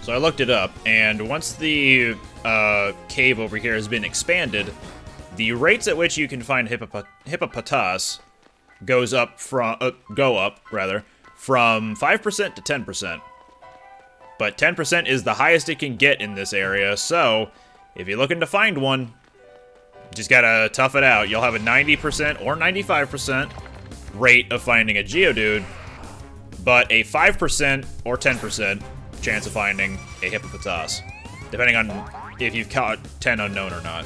So I looked it up, and once the cave over here has been expanded, the rates at which you can find Hippopotas go up from 5% to 10%. But 10% is the highest it can get in this area, so if you're looking to find one, just gotta tough it out. You'll have a 90% or 95% rate of finding a Geodude, but a 5% or 10% chance of finding a Hippopotas, depending on if you've caught 10 unknown or not.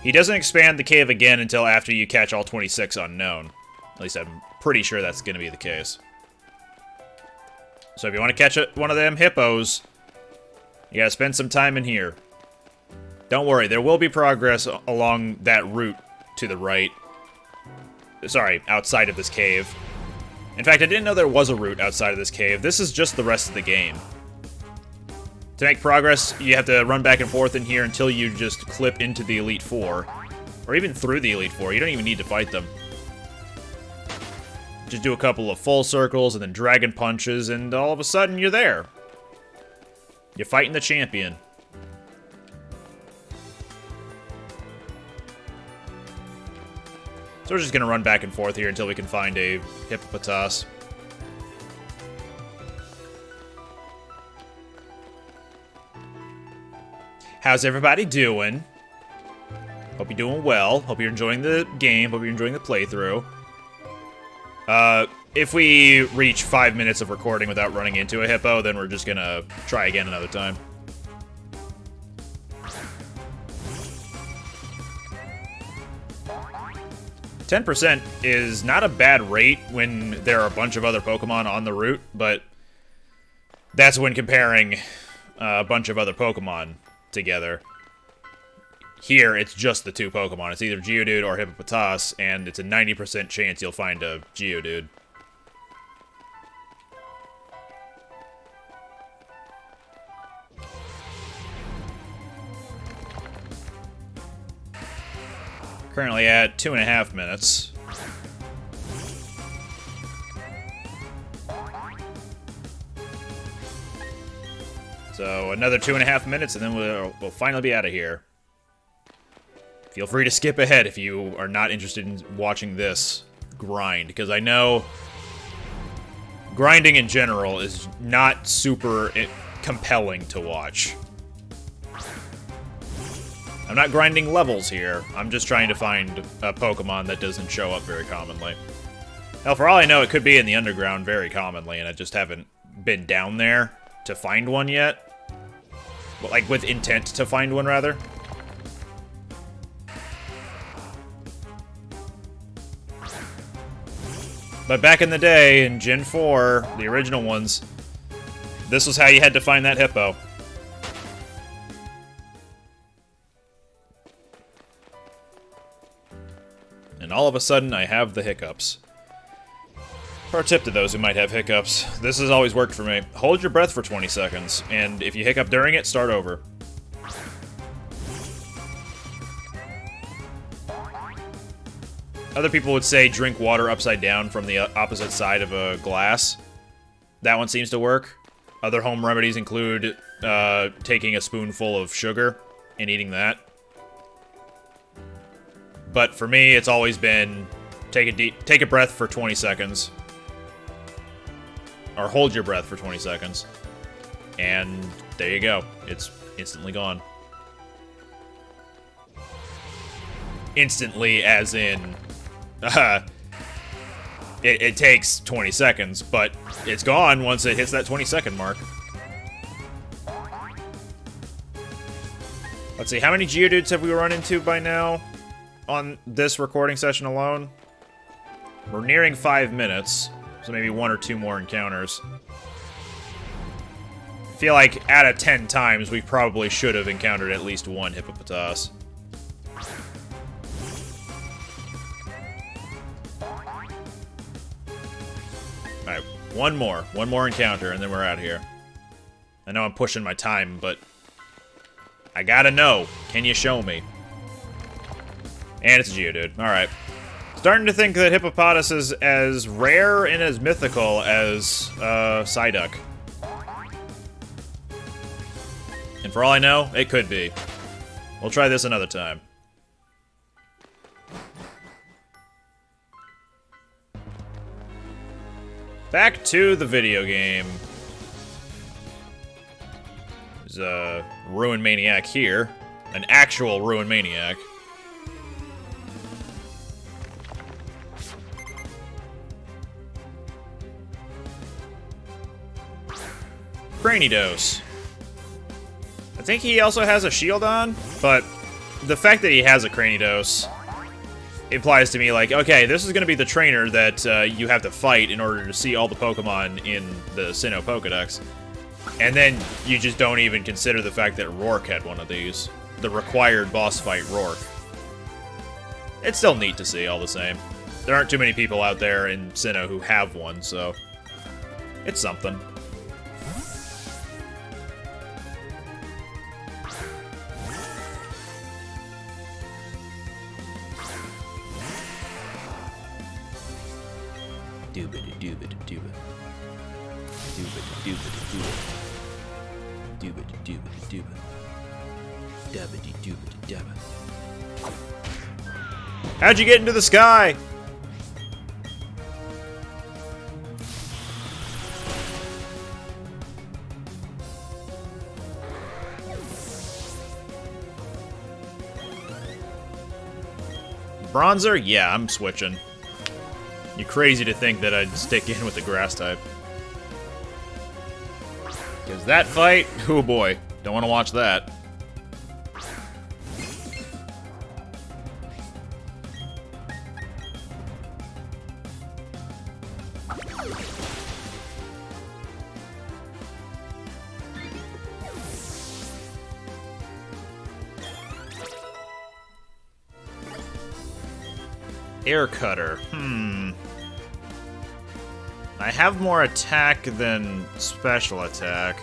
He doesn't expand the cave again until after you catch all 26 unknown. At least I'm pretty sure that's going to be the case. So if you want to catch one of them hippos, you gotta spend some time in here. Don't worry, there will be progress along that route to the right. Sorry, outside of this cave. In fact, I didn't know there was a route outside of this cave. This is just the rest of the game. To make progress, you have to run back and forth in here until you just clip into the Elite Four. Or even through the Elite Four. You don't even need to fight them. Just do a couple of full circles and then dragon punches, and all of a sudden you're there. You're fighting the champion. So we're just gonna run back and forth here until we can find a Hippopotas. How's everybody doing? Hope you're doing well. Hope you're enjoying the game. Hope you're enjoying the playthrough. If we reach 5 minutes of recording without running into a hippo, then we're just gonna try again another time. %10 is not a bad rate when there are a bunch of other Pokemon on the route, but that's when comparing a bunch of other Pokemon together. Here, it's just the two Pokemon. It's either Geodude or Hippopotas, and it's a 90% chance you'll find a Geodude. Currently at 2.5 minutes. So another 2.5 minutes, and then we'll finally be out of here. Feel free to skip ahead if you are not interested in watching this grind, because I know grinding in general is not super compelling to watch. I'm not grinding levels here. I'm just trying to find a Pokemon that doesn't show up very commonly. Hell, for all I know, it could be in the underground very commonly, and I just haven't been down there to find one yet. But, like, with intent to find one, rather. But back in the day, in Gen 4, the original ones, this was how you had to find that hippo. And all of a sudden, I have the hiccups. Pro tip to those who might have hiccups. This has always worked for me. Hold your breath for 20 seconds, and if you hiccup during it, start over. Other people would say drink water upside down from the opposite side of a glass. That one seems to work. Other home remedies include taking a spoonful of sugar and eating that. But for me, it's always been take a breath for 20 seconds. Or hold your breath for 20 seconds. And there you go. It's instantly gone. Instantly, as in... it takes 20 seconds, but it's gone once it hits that 20-second mark. Let's see, how many Geodudes have we run into by now on this recording session alone? We're nearing 5 minutes, so maybe 1 or 2 more encounters. I feel like out of 10 times, we probably should have encountered at least one Hippopotas. Alright, one more encounter, and then we're out of here. I know I'm pushing my time, but I gotta know. Can you show me? And it's a Geodude. Alright. Starting to think that Hippopotas is as rare and as mythical as Psyduck. And for all I know, it could be. We'll try this another time. Back to the video game. There's a Ruin Maniac here. An actual Ruin Maniac. Cranidos. I think he also has a shield on, but the fact that he has a Cranidos implies to me, like, okay, this is going to be the trainer that you have to fight in order to see all the Pokemon in the Sinnoh Pokedex. And then you just don't even consider the fact that Rourke had one of these. The required boss fight Rourke. It's still neat to see, all the same. There aren't too many people out there in Sinnoh who have one, so it's something. How'd you get into the sky? Bronzer? Yeah, I'm switching. You're crazy to think that I'd stick in with the grass type. Because that fight, oh boy, don't want to watch that. Air Cutter. I have more attack than special attack.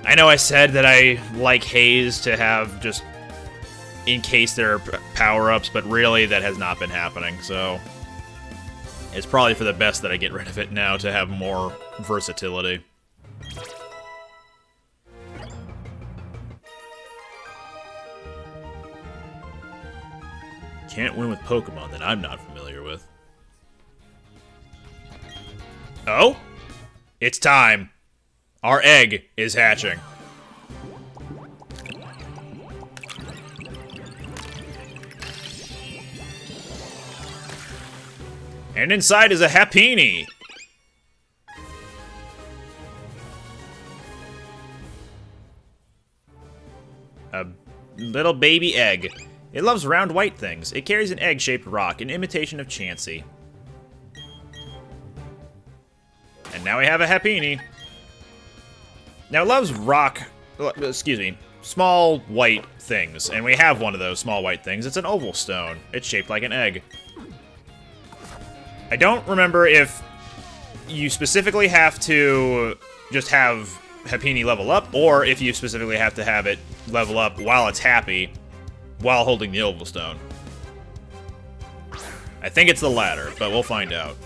I know I said that I like Haze to have just in case there are power-ups, but really that has not been happening, so it's probably for the best that I get rid of it now to have more versatility. Can't win with Pokemon that I'm not familiar with. Oh? It's time. Our egg is hatching. And inside is a Happiny. A little baby egg. It loves round white things. It carries an egg-shaped rock, an imitation of Chansey. And now we have a Happiny. Now it loves small white things. And we have one of those small white things. It's an oval stone. It's shaped like an egg. I don't remember if you specifically have to just have Happiny level up, or if you specifically have to have it level up while it's happy, while holding the oval stone. I think it's the latter, but we'll find out.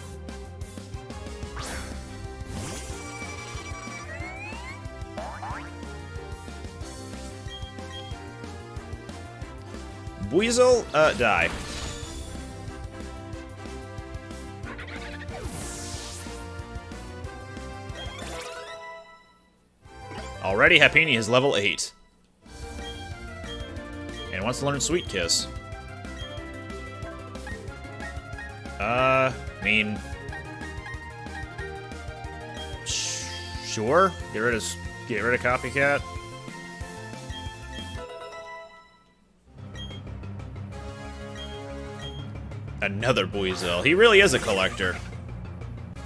Weasel, die. Already, Happiny is level 8. And wants to learn Sweet Kiss. I mean... Sure? Get rid of Copycat? Another Buizel. He really is a collector.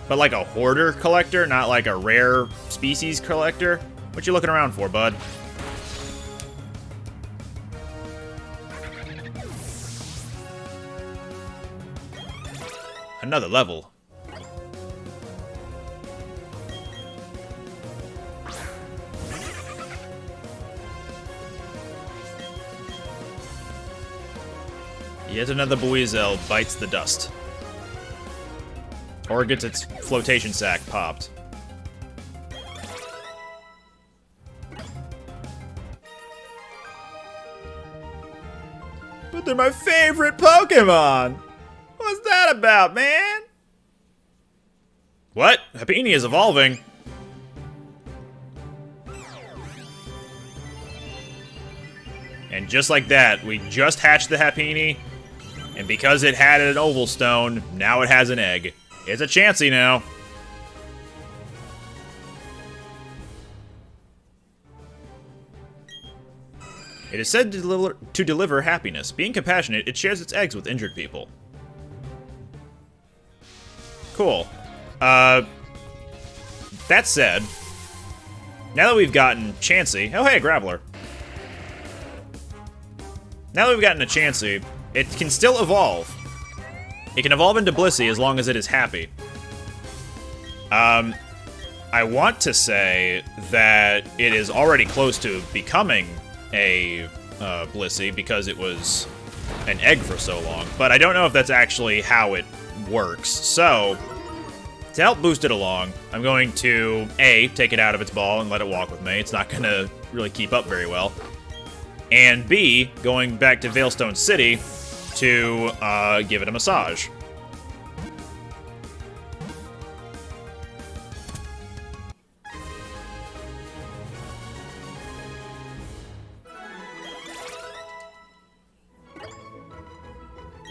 But like a hoarder collector, not like a rare species collector. What you looking around for, bud? Another level. Yet another Buizel bites the dust. Or it gets its flotation sack popped. But they're my favorite Pokemon! What's that about, man? What? Happiny is evolving. And just like that, we just hatched the Happiny, and because it had an oval stone, now it has an egg. It's a Chansey now. It is said to deliver happiness. Being compassionate, it shares its eggs with injured people. Cool. That said, now that we've gotten Chansey... Oh, hey, Graveler. Now that we've gotten a Chansey, it can still evolve. It can evolve into Blissey as long as it is happy. I want to say that it is already close to becoming a Blissey because it was an egg for so long, but I don't know if that's actually how it works. So, to help boost it along, I'm going to, A, take it out of its ball and let it walk with me. It's not going to really keep up very well. And B, going back to Veilstone City to give it a massage.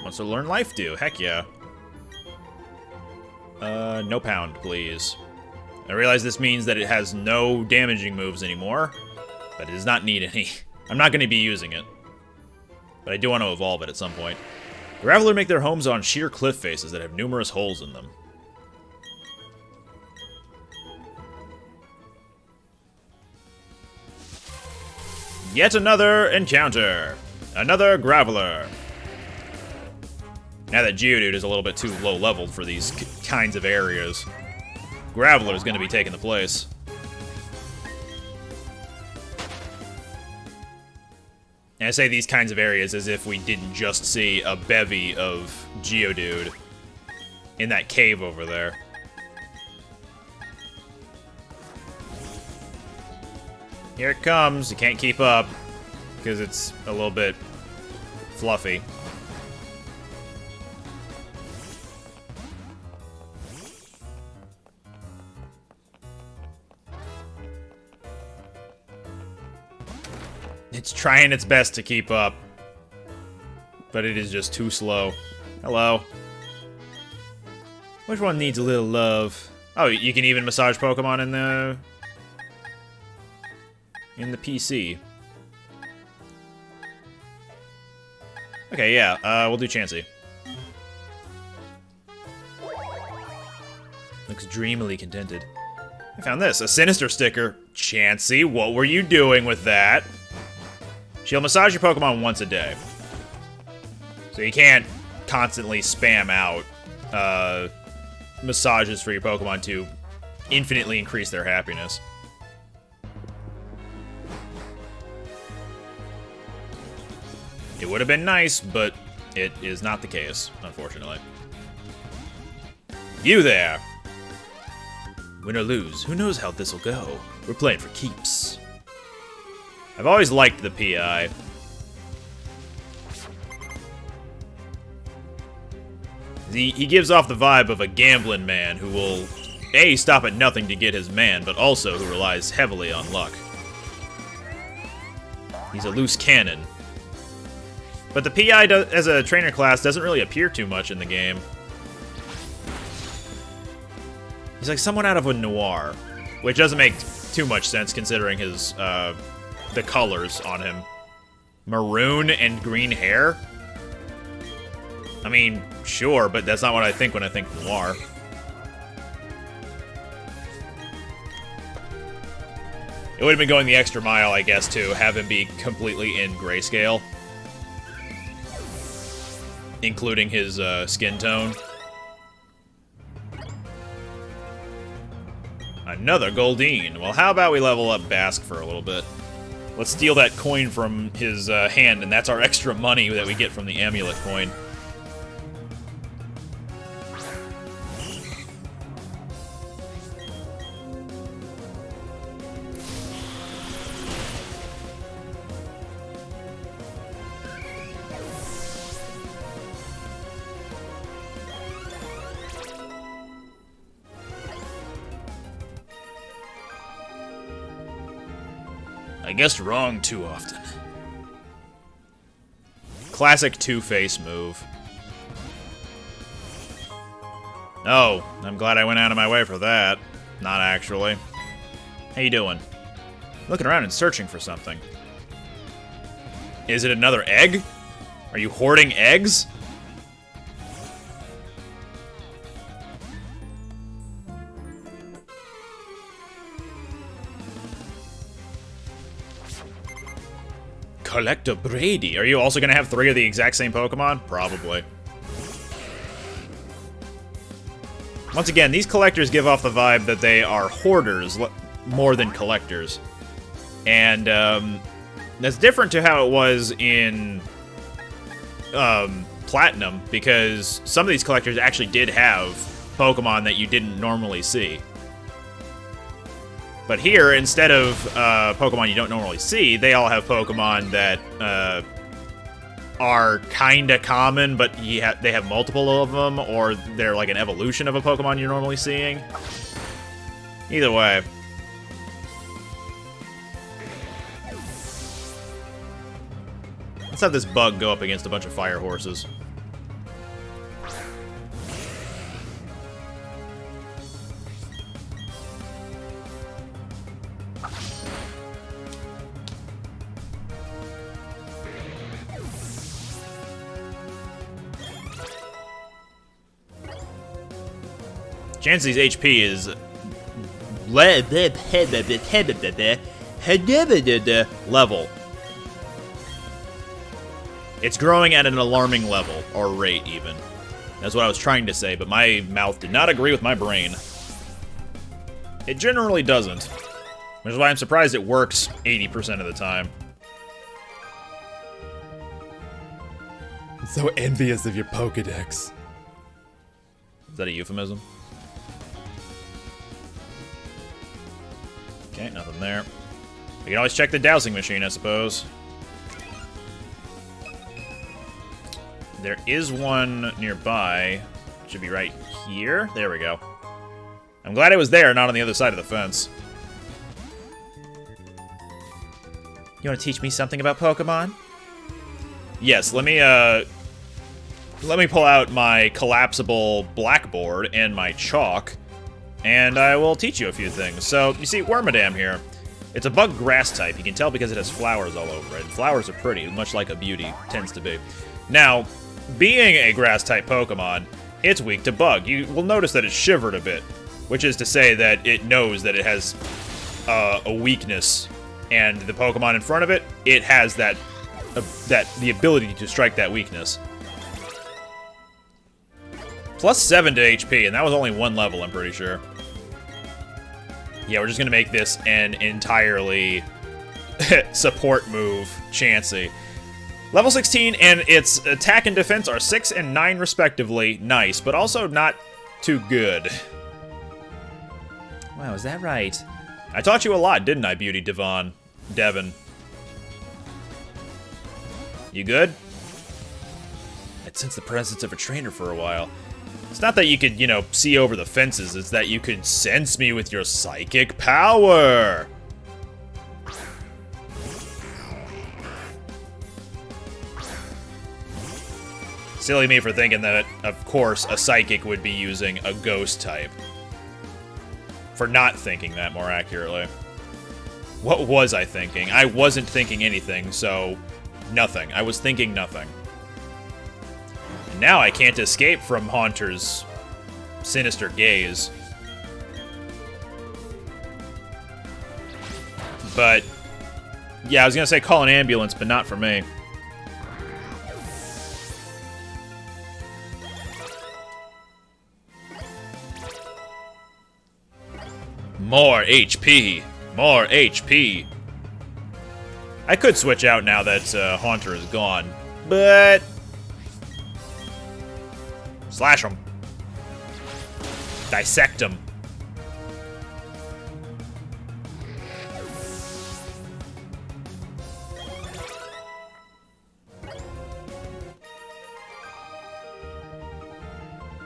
Wants to learn Life Dew. Heck yeah. No pound, please. I realize this means that it has no damaging moves anymore, but it does not need any. I'm not going to be using it, but I do want to evolve it at some point. The Graveler make their homes on sheer cliff faces that have numerous holes in them. Yet another encounter. Another Graveler. Now that Geodude is a little bit too low-leveled for these kinds of areas, Graveler is going to be taking the place. And I say these kinds of areas as if we didn't just see a bevy of Geodude in that cave over there. Here it comes. You can't keep up because it's a little bit fluffy. It's trying its best to keep up, but it is just too slow. Hello. Which one needs a little love? Oh, you can even massage Pokemon in the PC. Okay, yeah, we'll do Chansey. Looks dreamily contented. I found this, a Sinister sticker. Chansey, what were you doing with that? She'll massage your Pokemon once a day. So you can't constantly spam out massages for your Pokemon to infinitely increase their happiness. It would have been nice, but it is not the case, unfortunately. You there! Win or lose, who knows how this'll go? We're playing for keeps. I've always liked the PI. He gives off the vibe of a gambling man who will, A, stop at nothing to get his man, but also who relies heavily on luck. He's a loose cannon. But the PI, as a trainer class, doesn't really appear too much in the game. He's like someone out of a noir, which doesn't make too much sense considering his, the colors on him. Maroon and green hair? I mean, sure, but that's not what I think when I think noir. It would have been going the extra mile, I guess, to have him be completely in grayscale. Including his skin tone. Another Goldeen. Well, how about we level up Bask for a little bit? Let's steal that coin from his hand, and that's our extra money that we get from the amulet coin. I guessed wrong too often. Classic Two-Face move. Oh, I'm glad I went out of my way for that. Not actually. How you doing? Looking around and searching for something. Is it another egg? Are you hoarding eggs? Collector Brady. Are you also going to have 3 of the exact same Pokemon? Probably. Once again, these collectors give off the vibe that they are hoarders more than collectors. And that's different to how it was in Platinum, because some of these collectors actually did have Pokemon that you didn't normally see. But here, instead of Pokemon you don't normally see, they all have Pokemon that are kinda common, but they have multiple of them, or they're like an evolution of a Pokemon you're normally seeing. Either way. Let's have this bug go up against a bunch of fire horses. Chansey's HP is level. It's growing at an alarming level, or rate even. That's what I was trying to say, but my mouth did not agree with my brain. It generally doesn't, which is why I'm surprised it works 80% of the time. I'm so envious of your Pokedex. Is that a euphemism? Okay, nothing there. We can always check the dowsing machine, I suppose. There is one nearby. Should be right here. There we go. I'm glad it was there, not on the other side of the fence. You want to teach me something about Pokemon? Yes, let me pull out my collapsible blackboard and my chalk, and I will teach you a few things. So, you see, Wormadam here. It's a bug grass type. You can tell because it has flowers all over it. Flowers are pretty, much like a beauty tends to be. Now, being a grass-type Pokemon, it's weak to bug. You will notice that it's shivered a bit, which is to say that it knows that it has a weakness, and the Pokemon in front of it, it has the ability to strike that weakness. Plus 7 to HP, and that was only 1 level, I'm pretty sure. Yeah, we're just gonna make this an entirely support move, Chansey. Level 16, and its attack and defense are 6 and 9 respectively. Nice, but also not too good. Wow, is that right? I taught you a lot, didn't I, Beauty Devon? Devon. You good? I'd sense the presence of a trainer for a while. It's not that you could, you know, see over the fences, it's that you could sense me with your psychic power! Silly me for thinking that, of course, a psychic would be using a ghost type. For not thinking that, more accurately. What was I thinking? I wasn't thinking anything, so nothing. I was thinking nothing. And now I can't escape from Haunter's sinister gaze. But, yeah, I was gonna say call an ambulance, but not for me. More HP! More HP! I could switch out now that Haunter is gone, but... Slash him. Dissect him.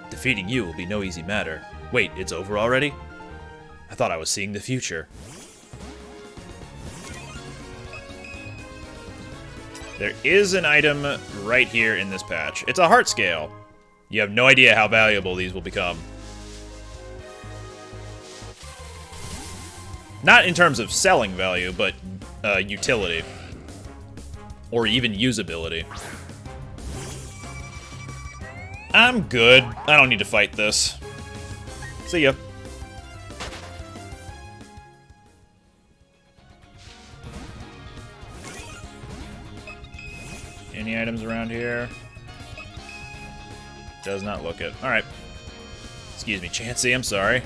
Defeating you will be no easy matter. Wait, it's over already? I thought I was seeing the future. There is an item right here in this patch. It's a heart scale. You have no idea how valuable these will become. Not in terms of selling value, but utility. Or even usability. I'm good. I don't need to fight this. See ya. Any items around here? Does not look it. Alright. Excuse me, Chansey, I'm sorry.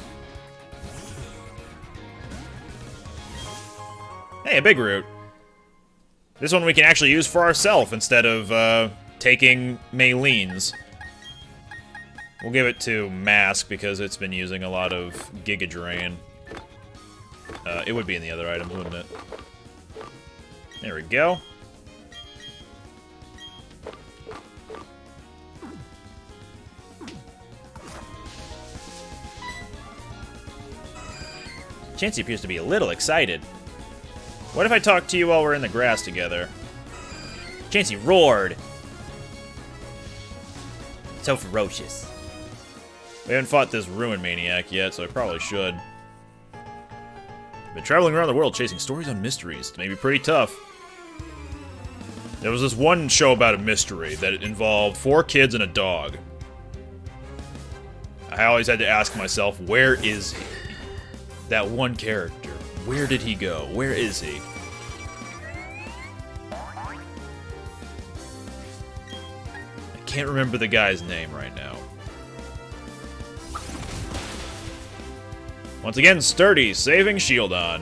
Hey, a big root. This one we can actually use for ourselves instead of taking Maylene's. We'll give it to Mask because it's been using a lot of Giga Drain. It would be in the other items, wouldn't it? There we go. Chansey appears to be a little excited. What if I talk to you while we're in the grass together? Chansey roared. So ferocious. We haven't fought this Ruin Maniac yet, so I probably should. Been traveling around the world chasing stories on mysteries. It may be pretty tough. There was this one show about a mystery that involved 4 kids and a dog. I always had to ask myself, where is he? That one character. Where did he go? Where is he? I can't remember the guy's name right now. Once again, Sturdy, saving Shieldon.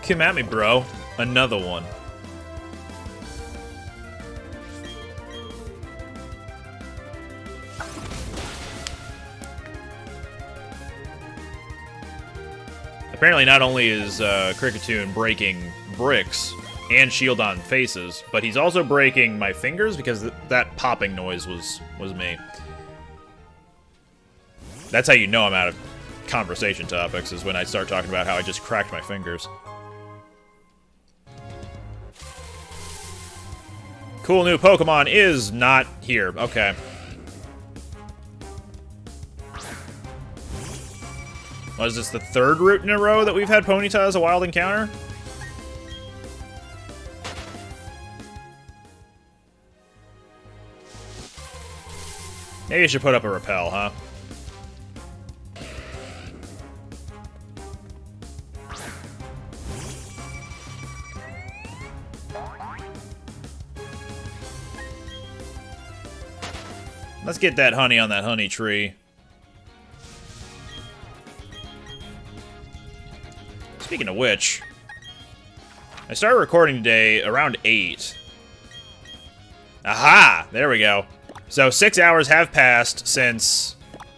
Come at me, bro. Another one. Apparently, not only is Kricketune breaking bricks and Shieldon faces, but he's also breaking my fingers because that popping noise was me. That's how you know I'm out of conversation topics, is when I start talking about how I just cracked my fingers. Cool new Pokemon is not here. Okay. Was this the 3rd route in a row that we've had Ponyta as a wild encounter? Maybe I should put up a repel, huh? Let's get that honey on that honey tree. Speaking of which, I started recording today around 8. Aha! There we go. So 6 hours have passed since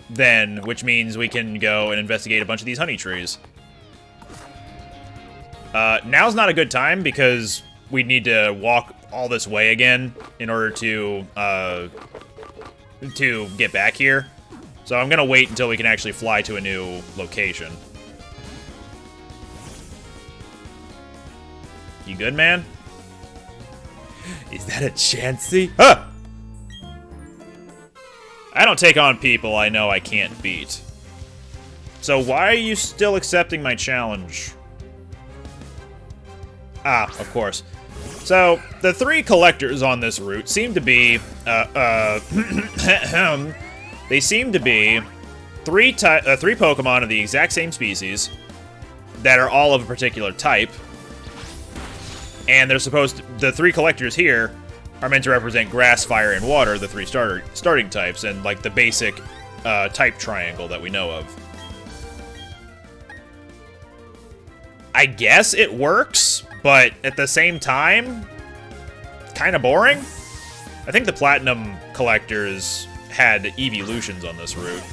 then, which means we can go and investigate a bunch of these honey trees. Now's not a good time because we need to walk all this way again in order to get back here. So I'm gonna wait until we can actually fly to a new location. You good, man? Is that a Chansey? Huh! I don't take on people I know I can't beat. So why are you still accepting my challenge? Ah, of course. So, the 3 collectors on this route seem to be, they seem to be 3 Pokemon of the exact same species that are all of a particular type. And they're supposed to, the 3 collectors here are meant to represent grass, fire, and water, the 3 starting types, and like the basic type triangle that we know of. I guess it works, but at the same time, kind of boring. I think the Platinum collectors had evolutions on this route.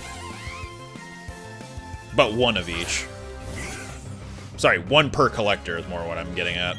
But 1 of each. Sorry, 1 per collector is more what I'm getting at.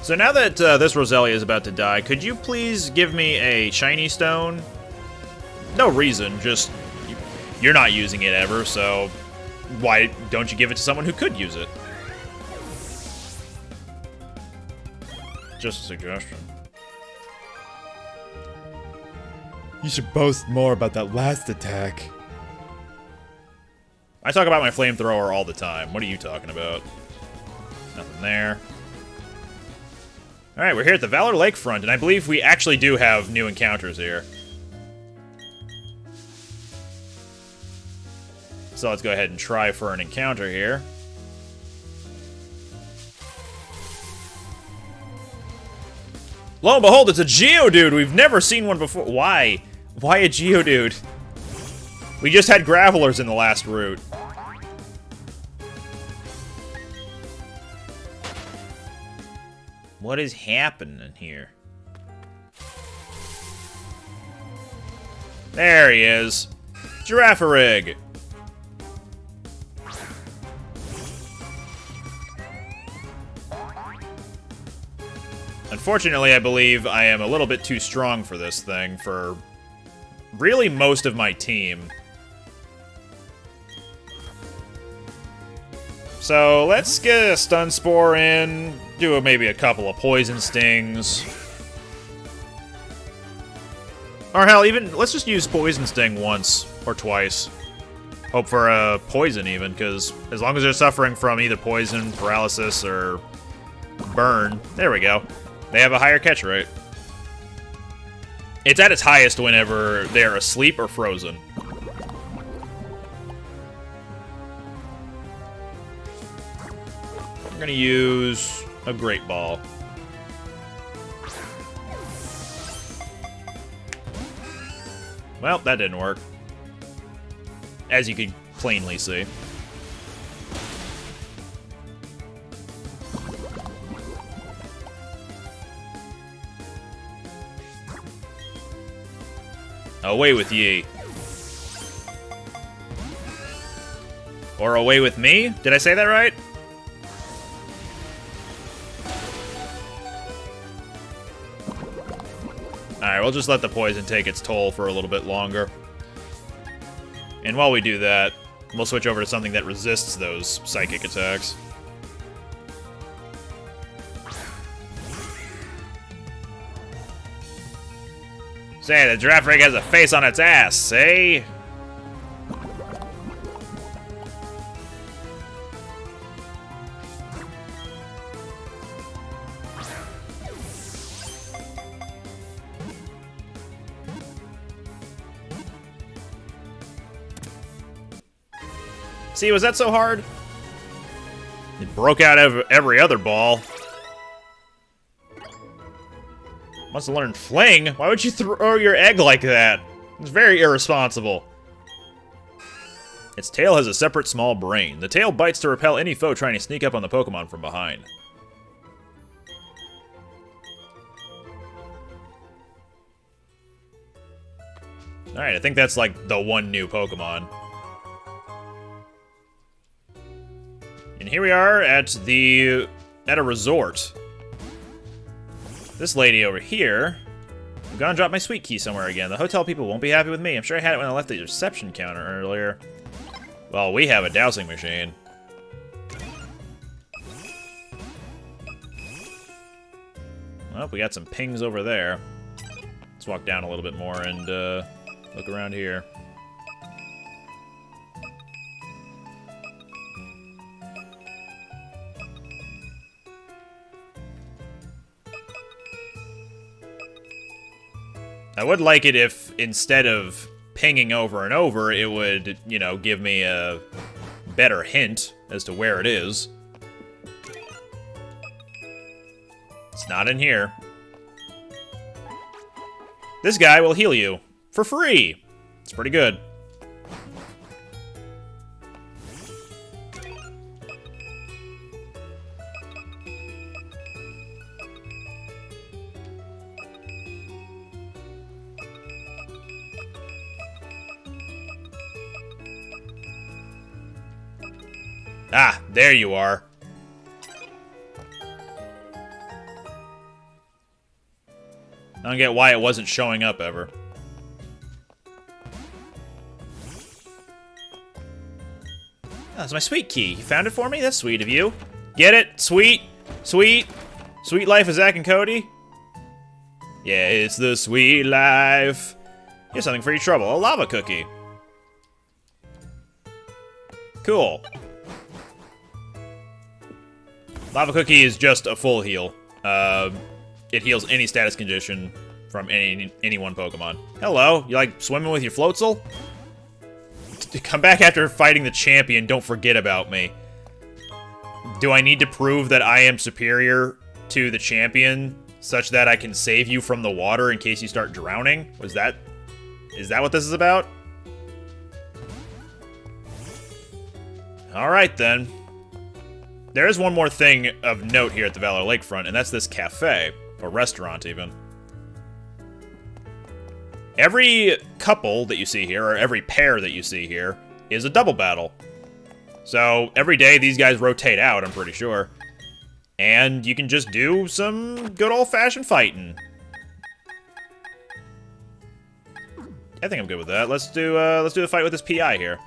So now that this Roselia is about to die, could you please give me a shiny stone? No reason, just you're not using it ever, so why don't you give it to someone who could use it? Just a suggestion. You should boast more about that last attack. I talk about my flamethrower all the time. What are you talking about? Nothing there. Alright, we're here at the Valor Lakefront, and I believe we actually do have new encounters here. So let's go ahead and try for an encounter here. Lo and behold, it's a Geodude! We've never seen one before. Why? Why a Geodude? We just had Gravelers in the last route. What is happening here? There he is. Giraffarig. Unfortunately, I believe I am a little bit too strong for this thing, for really most of my team. So let's get a Stun Spore in, do maybe a couple of Poison Stings. Or hell, even, let's just use Poison Sting once or twice. Hope for a Poison even, because as long as they're suffering from either Poison, Paralysis, or Burn, there we go. They have a higher catch rate. It's at its highest whenever they're asleep or frozen. I'm gonna use a Great Ball. Well, that didn't work. As you can plainly see. Away with ye. Or away with me? Did I say that right? Alright, we'll just let the poison take its toll for a little bit longer. And while we do that, we'll switch over to something that resists those psychic attacks. Say, the Giraffarig has a face on its ass, see? See, was that so hard? It broke out every other ball. Must have learned Fling. Why would you throw your egg like that? It's very irresponsible. Its tail has a separate small brain. The tail bites to repel any foe trying to sneak up on the Pokemon from behind. Alright, I think that's like the one new Pokemon. And here we are at a resort. This lady over here, I'm gonna drop my sweet key somewhere again. The hotel people won't be happy with me. I'm sure I had it when I left the reception counter earlier. Well, we have a dowsing machine. Well, we got some pings over there. Let's walk down a little bit more and look around here. I would like it if, instead of pinging over and over, it would, you know, give me a better hint as to where it is. It's not in here. This guy will heal you for free. It's pretty good. Ah, there you are. I don't get why it wasn't showing up ever. Oh, that's my sweet key. You found it for me? That's sweet of you. Get it? Sweet? Sweet? Sweet life of Zack and Cody? Yeah, it's the sweet life. Here's something for your trouble. A lava cookie. Cool. Lava cookie is just a full heal. It heals any status condition from any one Pokemon. Hello, you like swimming with your Floatzel? Come back after fighting the champion, don't forget about me. Do I need to prove that I am superior to the champion such that I can save you from the water in case you start drowning? Is that what this is about? Alright then. There is one more thing of note here at the Valor Lakefront, and that's this cafe. Or restaurant, even. Every couple that you see here, or every pair that you see here, is a double battle. So, every day these guys rotate out, I'm pretty sure. And you can just do some good old-fashioned fighting. I think I'm good with that. Let's do a fight with this PI here.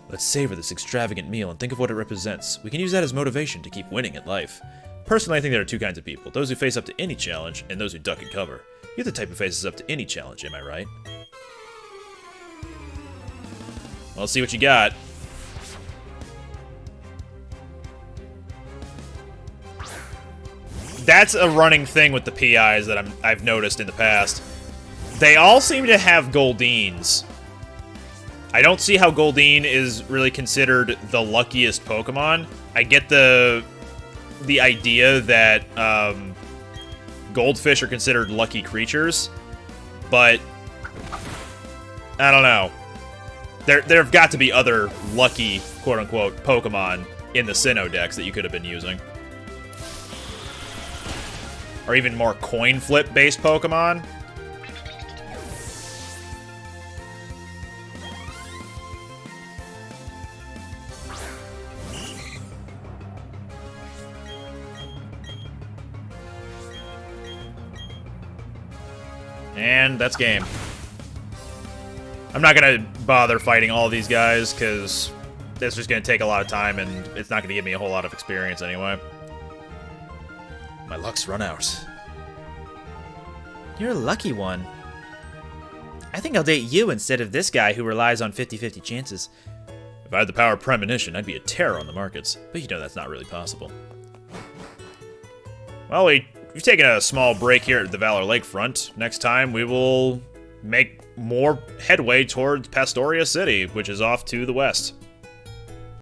Let's savor this extravagant meal and think of what it represents. We can use that as motivation to keep winning at life. Personally, I think there are two kinds of people. Those who face up to any challenge, and those who duck and cover. You're the type who faces up to any challenge, am I right? Well, let's see what you got. That's a running thing with the PIs that I've noticed in the past. They all seem to have Goldeens. I don't see how Goldeen is really considered the luckiest Pokemon. I get the idea that goldfish are considered lucky creatures, but I don't know. There have got to be other lucky, quote-unquote, Pokemon in the Sinnoh decks that you could have been using. Or even more coin flip-based Pokemon. And that's game. I'm not gonna bother fighting all these guys, because it's just gonna take a lot of time, and it's not gonna give me a whole lot of experience anyway. My luck's run out. You're a lucky one. I think I'll date you instead of this guy who relies on 50-50 chances. If I had the power of premonition, I'd be a terror on the markets, but you know that's not really possible. Well, we've taken a small break here at the Valor Lakefront. Next time, we will make more headway towards Pastoria City, which is off to the west.